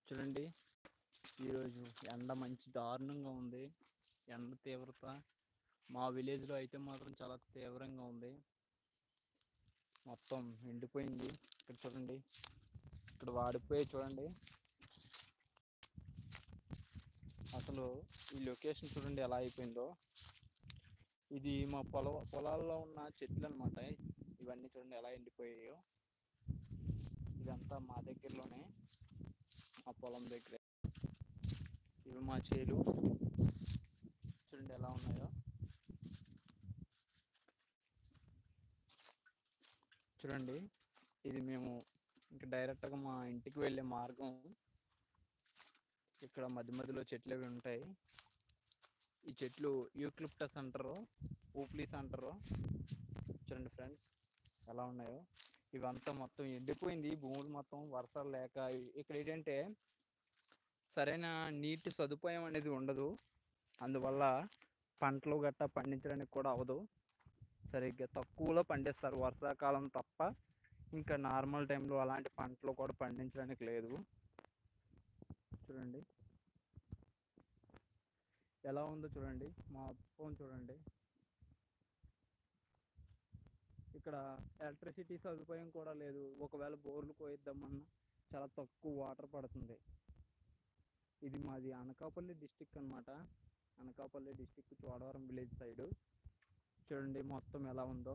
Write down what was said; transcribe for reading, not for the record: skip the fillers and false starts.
చూడండి, ఈరోజు ఎండ మంచి దారుణంగా ఉంది. ఎండ తీవ్రత మా విలేజ్లో అయితే మాత్రం చాలా తీవ్రంగా ఉంది. మొత్తం ఎండిపోయింది. ఇక్కడ చూడండి, ఇక్కడ వాడిపోయి చూడండి. అసలు ఈ లొకేషన్ చూడండి ఎలా అయిపోయిందో. ఇది మా పొలాల్లో ఉన్న చెట్లు అనమాట. ఇవన్నీ చూడండి ఎలా ఎండిపోయాయో. ఇదంతా మా దగ్గరలోనే, మా పొలం దగ్గరే. ఇవి మా చేలు చూడండి ఎలా ఉన్నాయో. చూడండి, ఇది మేము ఇంకా డైరెక్ట్గా మా ఇంటికి వెళ్ళే మార్గం. ఇక్కడ మధ్య మధ్యలో చెట్లు అవి ఉంటాయి. ఈ చెట్లు యూక్లిప్టస్ అంటారు, ఊప్లీస్ అంటారు. చూడండి ఫ్రెండ్స్ ఎలా ఉన్నాయో. ఇవంతా మొత్తం ఎండిపోయింది, భూములు మొత్తం వర్షాలు లేక. ఇక్కడ ఏంటంటే సరైన నీటి సదుపాయం అనేది ఉండదు. అందువల్ల పంటలు గట్టా పండించడానికి కూడా అవ్వదు. సరిగ్గా తక్కువలో పండిస్తారు వర్షాకాలం తప్ప. ఇంకా నార్మల్ టైంలో అలాంటి పంటలు కూడా పండించడానికి లేదు. చూడండి ఎలా ఉందో చూడండి. మా ఫోన్ చూడండి. ఇక్కడ ఎలక్ట్రిసిటీ సదుపాయం కూడా లేదు. ఒకవేళ బోర్లు కోయిద్దామన్నా చాలా తక్కువ వాటర్ పడుతుంది. ఇది మాది అనకాపల్లి డిస్టిక్ అనమాట. Anakapalli district Chodavaram village side. చూడండి మొత్తం ఎలా ఉందో.